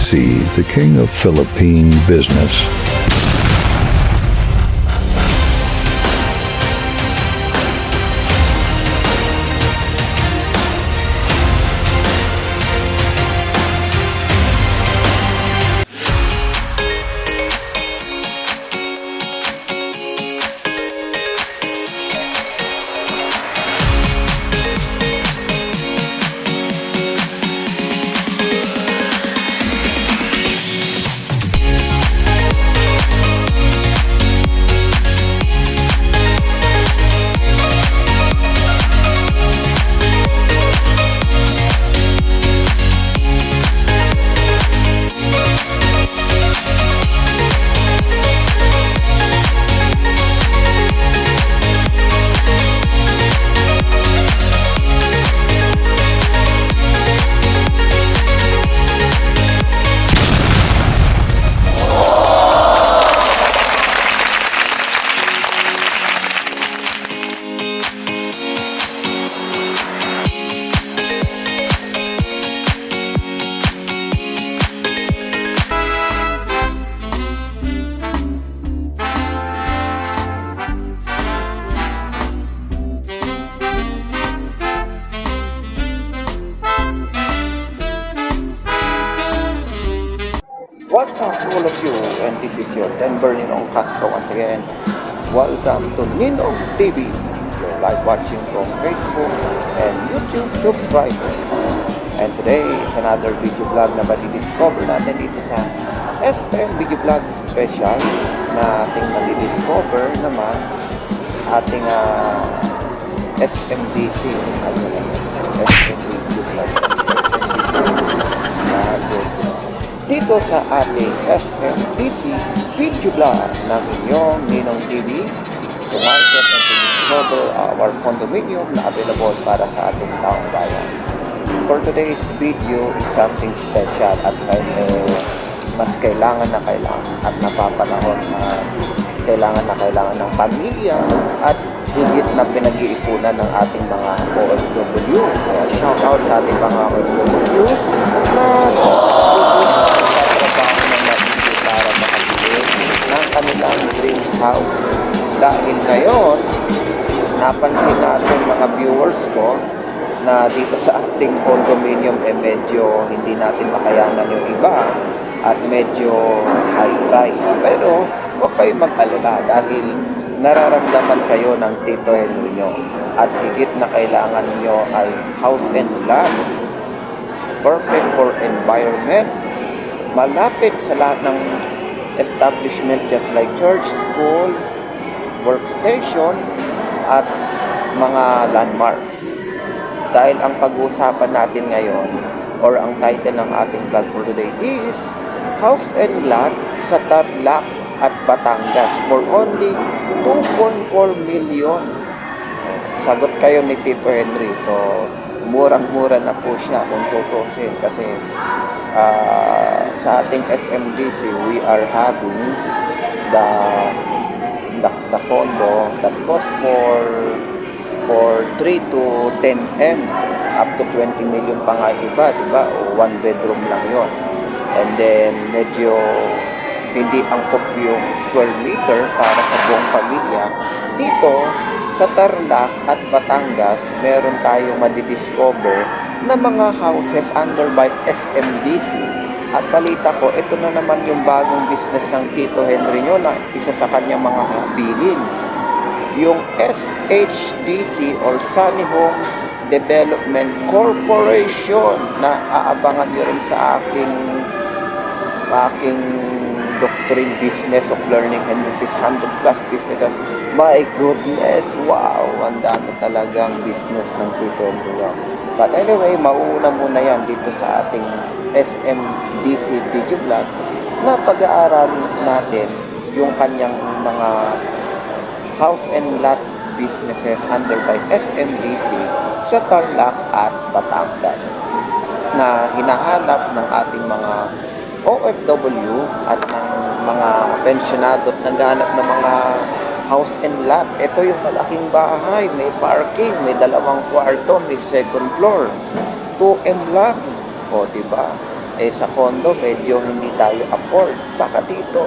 SMDC, the king of Philippine business. What's up all of you, and this is your Denver Ninong Castro once again. Welcome to Ninong TV, your live watching from Facebook and YouTube subscribers. And today is another video vlog na madidiscover natin dito sa SM Video Vlog Special na ating madidiscover naman ating SMDC. SM Video Vlog. Dito sa ating SMDC Video Vlog ng inyong Ninong TV to market and to discover our condominium na available para sa ating taong bayan. For today's video is something special at mas kailangan at napapanahon na kailangan ng pamilya at higit na pinag-iipunan ng ating mga OFW. Shout out sa ating mga OFW na para makabili ng kanilang dream house. Dahil ngayon, napansin natin mga viewers ko na dito sa ating condominium medyo hindi natin makayanan yung iba at medyo high price. Pero huwag kayo mag-alala dahil nararamdaman kayo ng Tito Henry nyo at higit na kailangan nyo ay house and lot. Perfect for environment, malapit sa lahat ng establishment just like church, school, workstation, at mga landmarks. Dahil ang pag-uusapan natin ngayon or ang title ng ating vlog for today is House and Lot sa Tarlac at Batangas for only 2.4 million. Sagot kayo ni Tito Henry. So, murang-mura na po siya kung tutusin kasi sa ating SMDC we are having the condo that cost for 3 to 10 M up to 20 million pa nga iba, diba? O 1 bedroom lang yon. And then medyo hindi angkop yung square meter para sa buong pamilya. Dito sa Tarlac at Batangas, meron tayong madidiscover na mga houses under by SMDC. At balita ko, ito na naman yung bagong business ng Tito Henry nyo na isa sa kanyang mga habilin. Yung SHDC or Sunny Homes Development Corporation na aabangan nyo rin sa aking doctrine business of learning and this is 100 plus businesses. My goodness, wow, ang dami talagang business ng Tito Henry. But anyway, mauuna muna yan dito sa ating SMDC Video Vlog na pag-aaralin natin yung kanyang mga house and lot businesses under by SMDC sa Tarlac at Batangas na hinahanap ng ating mga OFW at ng mga pensionado at naghahanap ng mga house and lot. Ito yung malaking bahay, may parking, may 2 kwarto, may second floor, 2M lang. O, diba? Eh sa condo, medyo hindi tayo afford. Baka dito,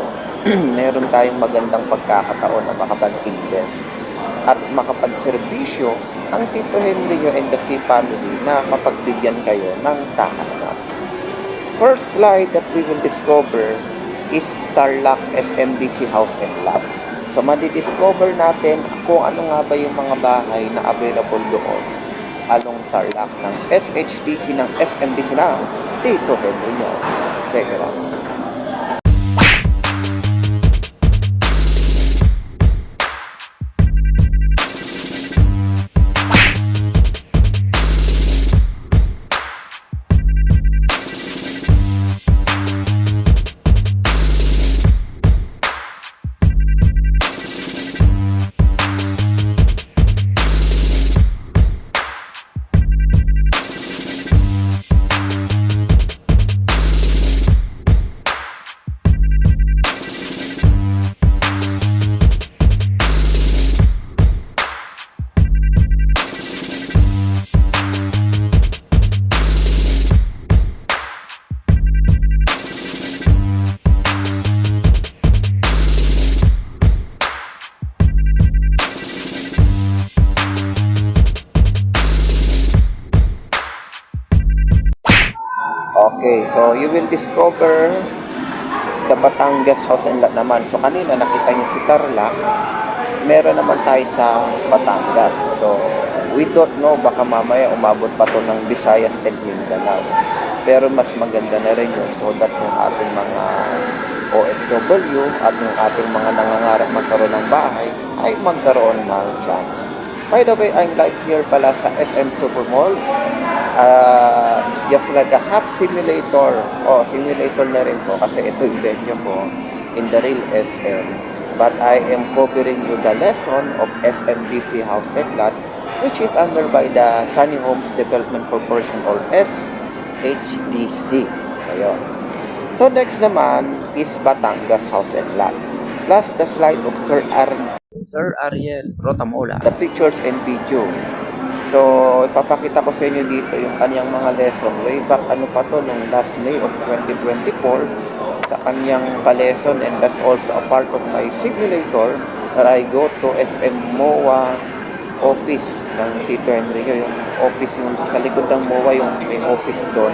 meron tayong magandang pagkakataon na makapag-invest at makapagserbisyo ang Tito Henry nyo and the C family na mapagbigyan kayo ng tahanan. First slide that we will discover is Tarlac SMDC House and Lot. So, madidiscover natin kung ano nga ba yung mga bahay na available doon along Tarlac ng SHDC ng SMDC ng Tito Henry nyo. Check it out. Okay, so you will discover the Batangas House and Lot naman. So kanina nakita niyo si Tarlac, meron naman tayo sa Batangas. So we don't know, baka mamaya umabot pa to ng Visayas and Mindanao. Pero mas maganda na rin yun so that yung ating mga OFW at yung ating mga nangangarap magkaroon ng bahay ay magkaroon ng chance. By the way, I'm like here pala sa SM Supermalls. It's just like a half simulator. Simulator na rin po kasi ito yung venue ko in the real SM. But I am covering you the lesson of SMDC House and Lot, which is under by the Sunny Homes Development Corporation or SHDC. Ayun. So next naman is Batangas House and Lot. Plus the slide of Sir Ariel Rotamola. The pictures and video. So, ipapakita ko sa inyo dito yung kanyang mga lesson way back nung last May of 2024 sa kanyang pa-lesson, and that's also a part of my simulator that I go to SM MOA office ng Tito Henry. Yung office yung sa likod ng MOA, yung may office doon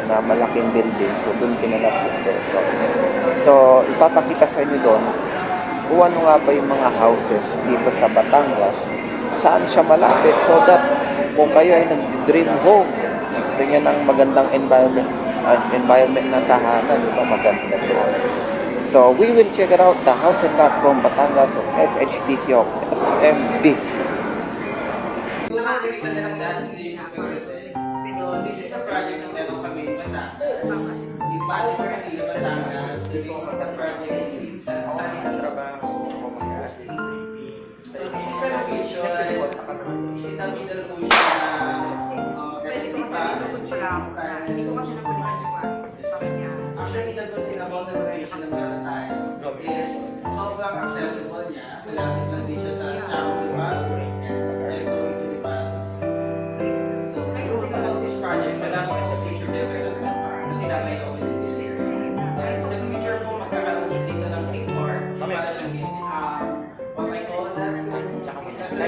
na malaking building. So, doon kinalap ito. So, ipapakita sa inyo doon kung ano nga ba yung mga houses dito sa Batangas, saan siya malapit, so that kung kayo ay nag-dream home, gusto niya ng magandang environment na tahanan, di ba, maganda doon. So, we will check it out, the house and lot from Batangas of SHDC of SMDC. So, this is the project na meron kami sa Batangas. The Batangas is sa Batangas. The name of the project is sa trabaho. So, this is the location. This is the middle po siya ng SMD pa. Actually, the good thing about the location na meron tayo is sobrang accessible niya. Malapit lang din siya sa Charo de Paso and going to the Bato. So, the good thing about this project, malapit lang the future development park na tinatayo in this area. And in the future po, magkakaroon dito ng big park para sa business. What I call that, ayun sila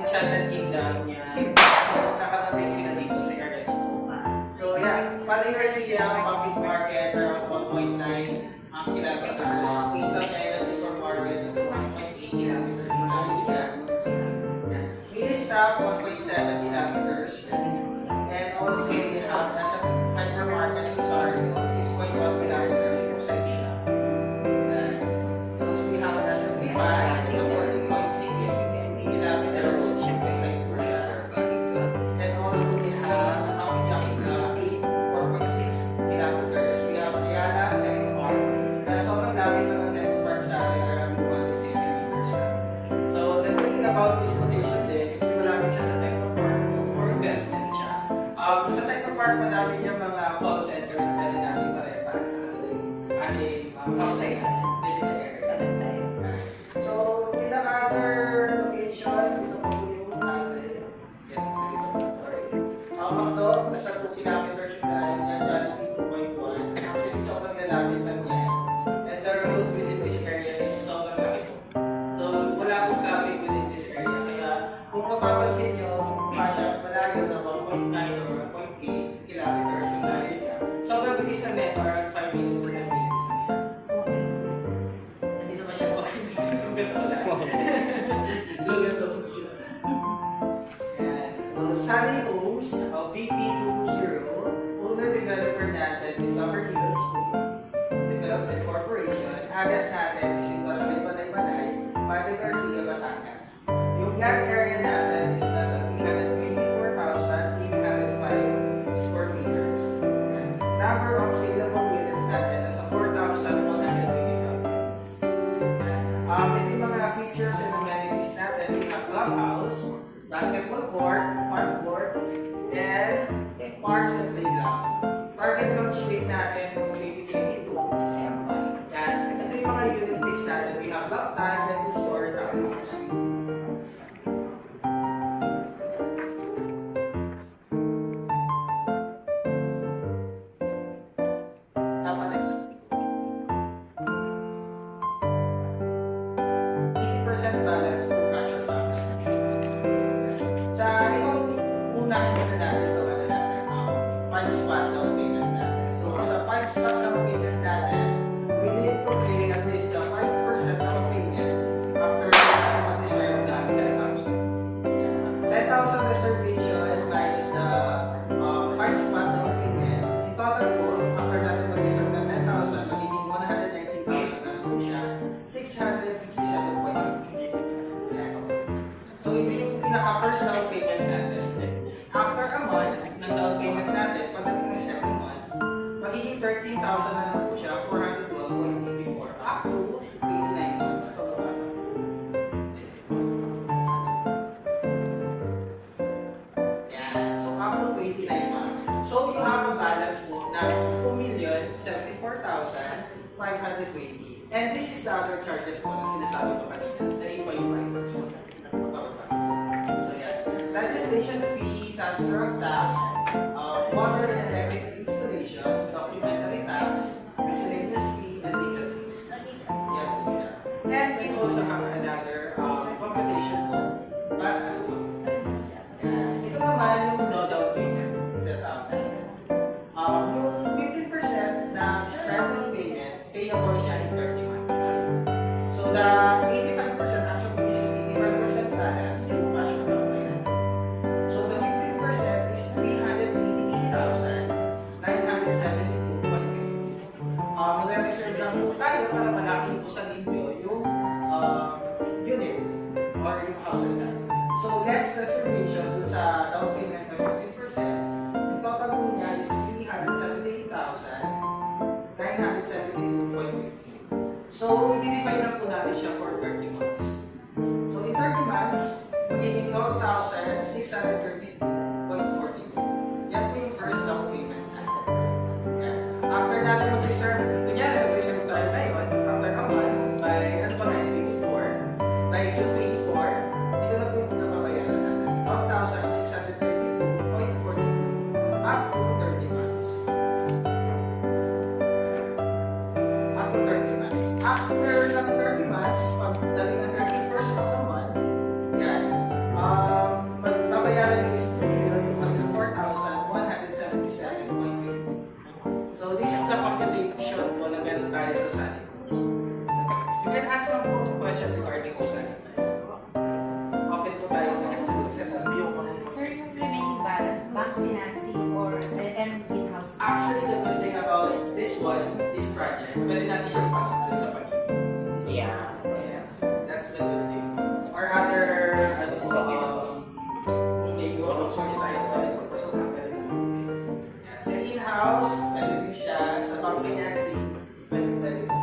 Enchanted Kingdom niya. So, magkakatabi sila dito sa area dito. So, yeah, Palingar siya, public market, around 1.9 kilometers. Dito tayo sa supermarket is 1.8 kilometers. Mini stop, 1.7 kilometers. And also, we have as a hypermarket, sorry, 6.1 kilometers in Rosalia. And those we have as a Bipan, is a 14.6 kilometers in Rosalia. And also, we have Happy 4.6 kilometers. We have Ayala, Techno Park. Sobrang dami na ng Techno Park sa atin, around 160 meters. So, the good thing about this location din, malapit siya sa Techno Park for investment siya. Sa Techno Park, madami dyan mga call center na pwede namin parepahan sa ating houses within the area. So, in the other location, ito po yung sorry. kilometers yung layo niya. Sobrang bilis ng metro, around 5 minutes to 10 minutes lang siya. Hindi naman siya walking distance kung gano'n lang. So, ganito po siya. And, Sunny Homes, BP220, owner-developer natin is Summer Hills Development Corporation. Address natin is in Barangay Banay-Banay, Padre Garcia, Batangas. Yung land area natin is nasa 324,805 square meters. And number of saleable units natin nasa 4,125 units. Ito yung mga features and amenities natin. We have clubhouse, basketball court, fun court, and parks and playground. Target launch date natin noong 2022. Yan. Ito yung mga unit list natin. We have love time, rental store, townhouse. Tama next. 80% balance to cash or traffic. Sa itong unahin na natin, ito ano natin, 5 spot down payment natin. So sa 5 spot down payment natin, we need to pay at least the 5% down payment after natin mag-reserve na 10,000. 10,000 reservation minus the 5 spot down payment. In total po, after natin mag-reserve na 10,000, magiging 119,000 na po siya, 657.50. So ito yung pinaka-first down payment natin. After a month ng down payment natin, pagdating ng second month, magiging 13,000 na naman po siya, 412.84 up to 89 months. Yan. So up to 29 months. So you have a balance po na 2,074,520. And this is the other charges po na sinasabi ko kanina, na iba yung 5%. So yan. Registration fee, transfer of tax, water and electric installation, documentary tax, miscellaneous fee, and legal fees. Yan po siya. And we also have another computation po para as well. Yan. Ito naman yung no down payment. Yung 15% na spread down payment, payable siya in 30 months. So the 85% actually this is 85% balance in cash or bank finance. So the 15% is 388,972.50. Magre-reserve lang po tayo para malapit po sa inyo yung unit or yung house and land. So less reservation dun sa down payment ng 15%, yung total po niya is 378,972.50. So i-define lang po natin siya for 30 months. So in 30 months, magiging 12,632.42. Yan po yung first down payment natin. Yan. After natin mag-reserve, kunyari nag-reserve tayo ngayon, after a month, by ano pa ngayon, 24, by June 24, ito na po yung unang babayaran natin. 12,632.42 up to 30 months. Up to 30 months. After ng 30 months, pagdating ng 31st of the month, yan, magbabayaran is 2,204,177.50. So this is the computation po na meron tayo sa Sunny Homes. You can ask lang po a question regarding po sa Open po tayo ng Sir, yung remaining balance, bank financing or and in-house? Actually, the good thing about this one, this project, pwede natin siya ipasok dun sa pag-ibig. Yeah. Yes, that's the good thing. Or other, kung may source tayo, pwede magpasok ng pwede naman. Yan. Sa in-house, pwede din siya. Sa bank financing, pwede po.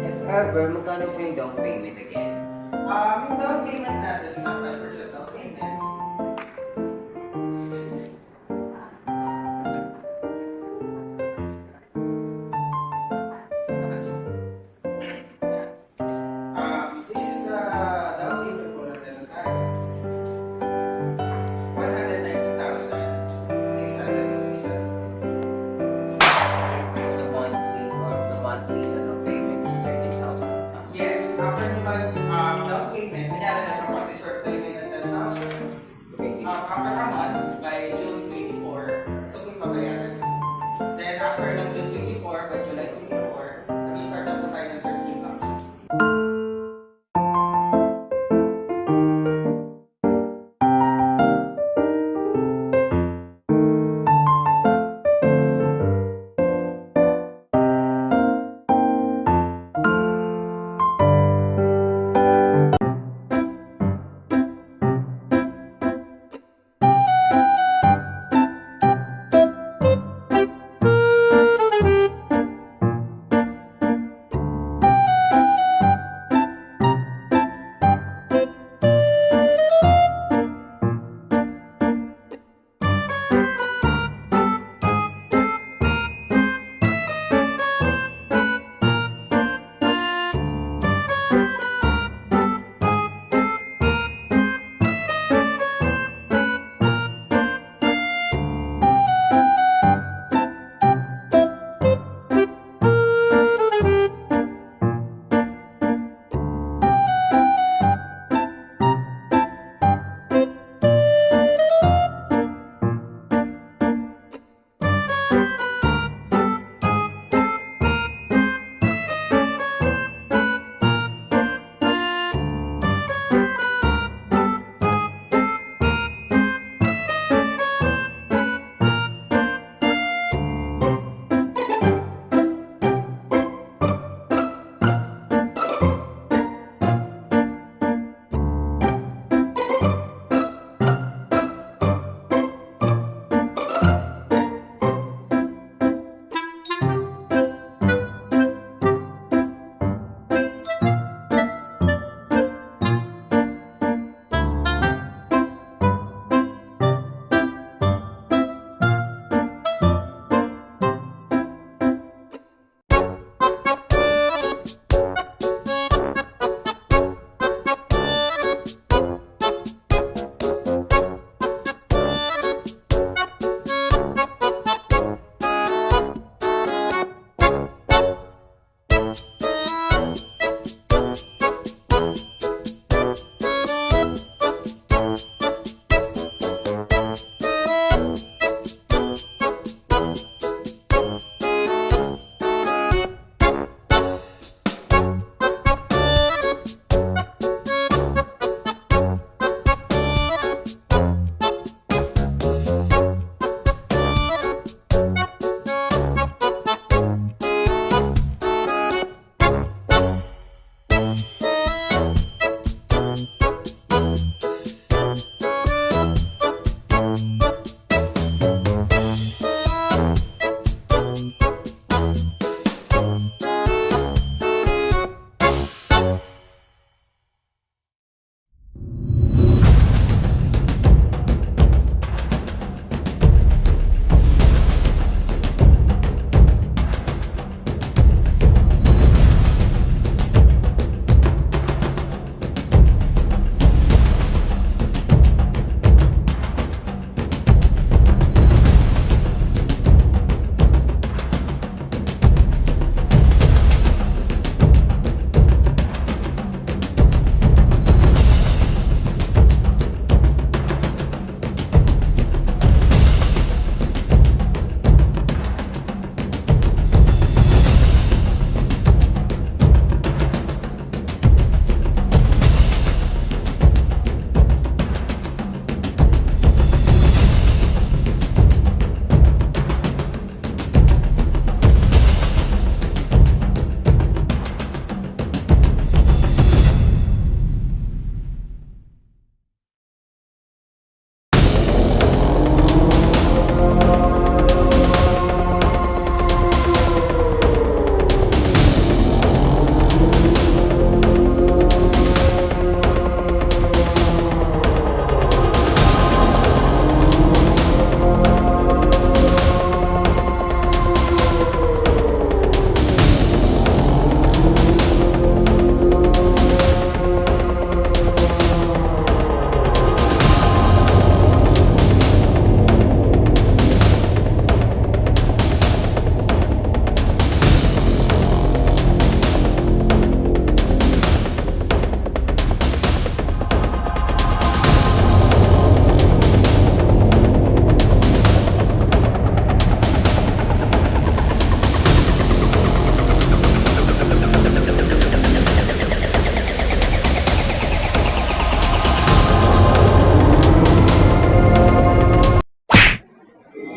If ever, magkano po yung down payment again? Yung down payment natin, we have 5% down payment. This is the down payment po na meron tayo. 190,657. The monthly payment is 30,000. Yes, after nyo mag down payment, kunyari na kapag resource tayo ngayon ng 10,000.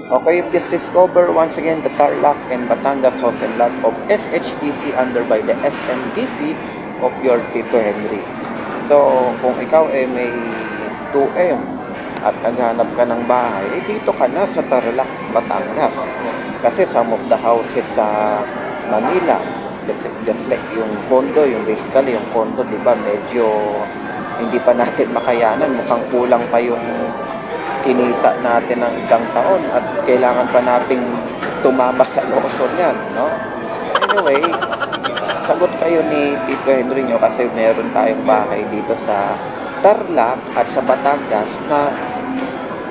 Okay, please discover once again the Tarlac and Batangas house and lot of SHDC under by the SMDC of your Tito Henry. So, kung ikaw may 2M at naghanap ka ng bahay, dito ka na sa Tarlac, Batangas. Kasi some of the houses sa Manila, just like yung condo, yung basically yung condo, di ba, medyo hindi pa natin makayanan, mukhang kulang pa yung kinita natin ng isang taon at kailangan pa nating tumama sa loto niyan, no? Anyway, sagot kayo ni Tito Henry nyo kasi meron tayong bahay dito sa Tarlac at sa Batangas na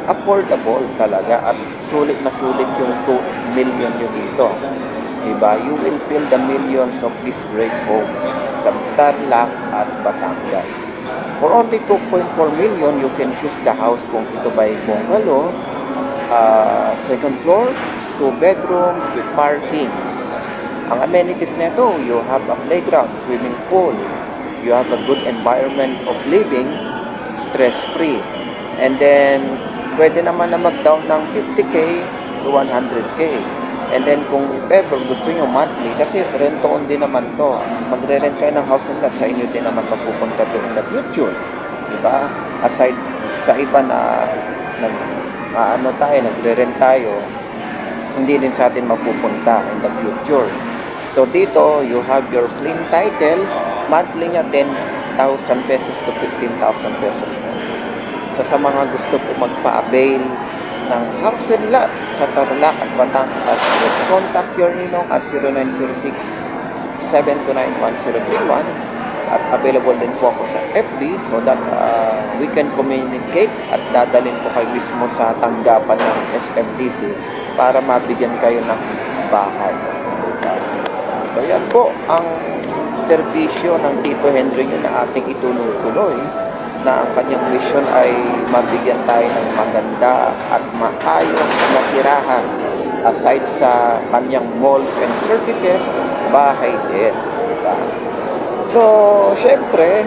affordable talaga at sulit na sulit yung 2 million nyo dito. Diba? You will feel the millions of this great home sa Tarlac at Batangas. For only 2.4 million, you can choose the house kung ito ba ay bungalow, second floor, 2 bedrooms with parking. Ang amenities nito, you have a playground, swimming pool, you have a good environment of living, stress-free. And then, pwede naman na mag-down ng 50k to 100k. And then kung ever gusto nyo monthly, kasi rent-to-own din naman to. Magre-rent kayo ng house and lot, sa inyo din naman mapupunta to in the future. Diba? Aside sa iba na nagre-rent tayo, hindi din sa atin mapupunta in the future. So dito, you have your clean title, monthly niya 10,000 pesos to 15,000 pesos. So sa mga gusto po magpa-avail ng house and lot sa Tarlac at Batangas, please contact your ninong at 0906-729-1031 at available din po ako sa FB so that we can communicate at dadalhin po kayo mismo sa tanggapan ng SMDC para mabigyan kayo ng bahay. So yan po ang serbisyo ng Tito Henry nyo na ating ituloy-tuloy na ang kanyang mission ay mabigyan tayo ng maganda at maayos na tirahan. Aside sa kanyang malls and services, bahay din. Diba? So, syempre,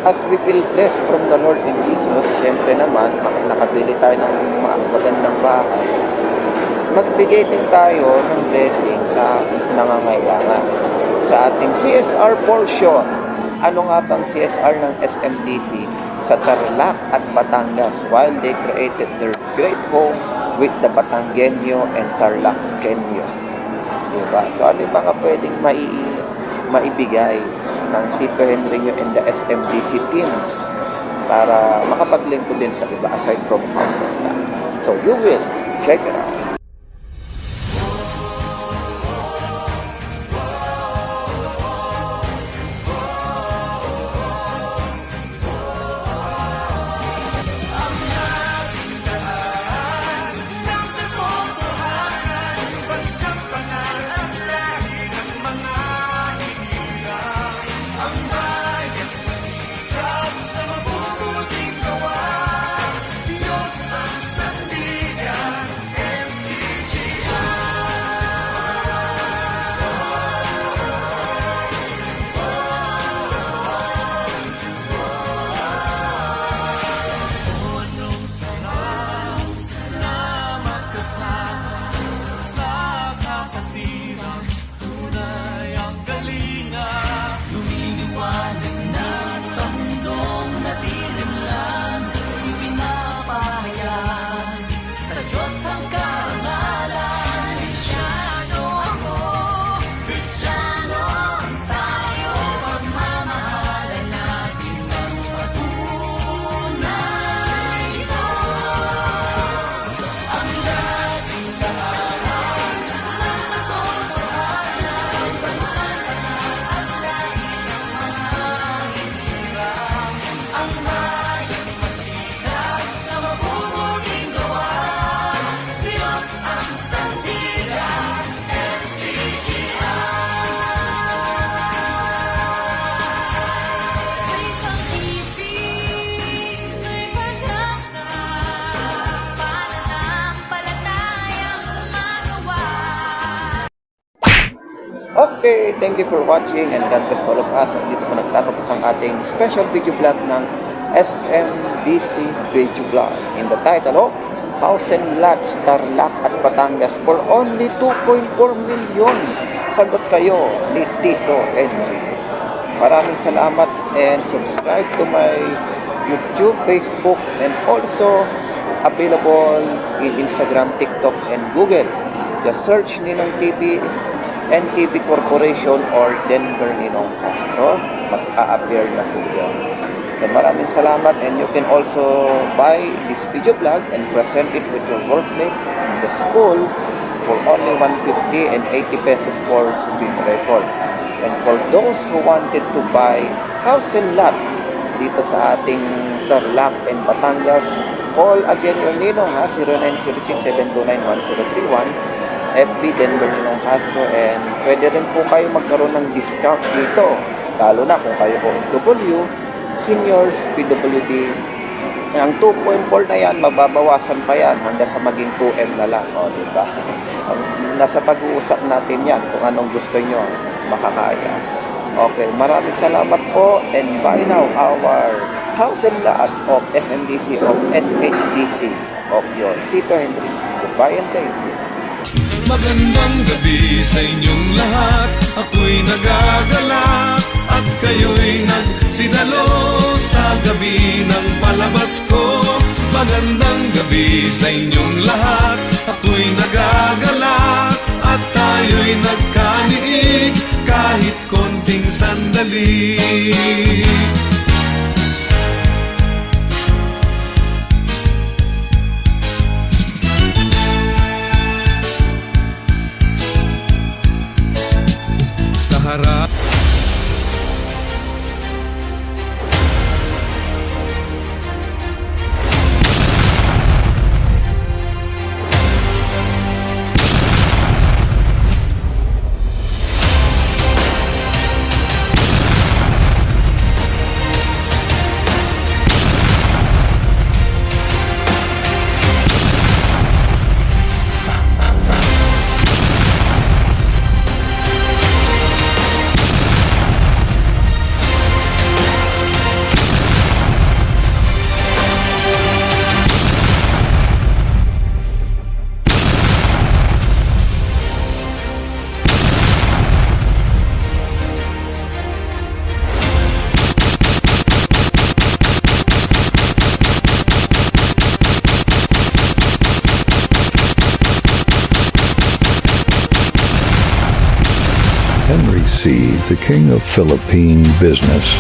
as we feel blessed from the Lord in Jesus, syempre naman, nakabili tayo ng magandang bahay, magbigay din tayo ng blessing sa nangangailangan. Sa ating CSR portion, ano nga bang CSR ng SMDC sa Tarlac at Batangas while they created their great home with the Batangueño and Tarlacenyo? Diba? So ano yung mga pwedeng maibigay ng Tito Henry nyo and the SMDC teams para makapaglingkod din sa iba aside from house and lot? So you will check it out. Okay, thank you for watching and God bless all of us. At dito po nagtatapos ang ating special video vlog ng SMDC video vlog in the title of house and lots, Tarlac at Batangas for only 2.4 million. Sagot kayo ni Tito Henry. Maraming salamat and subscribe to my YouTube, Facebook, and also available in Instagram, TikTok, and Google. Just search Ninong TV, NTV Corporation, or Denver Ninong Castro. Mag-a-appear na po yun. So maraming salamat, and you can also buy this video blog and present it with your workmate in the school for only 150 and 80 pesos for screen record. And for those who wanted to buy house and lot dito sa ating Tarlac and Batangas, call again your Ninong ha, 0906-729-1031, FB Denver Ninong Castro, and pwede rin po kayo magkaroon ng discount dito, lalo na kung kayo OFW, seniors, PWD. Ang 2.4 na yan, mababawasan pa yan hanggang sa maging 2M na lang. O, diba? Nasa pag-uusap natin yan kung anong gusto nyo makakaya. Okay, maraming salamat po, and bye now, our house and lot of SMDC, of SHDC, of your Tito Henry. Goodbye and thank you. Magandang gabi sa inyong lahat. Ako'y nagagalak at kayo'y nagsidalo sa gabi ng palabas ko. Magandang gabi sa inyong lahat. Ako'y nagagalak at tayo'y nagkaniig kahit konting sandali. Sa harap Henry C., the king of Philippine business.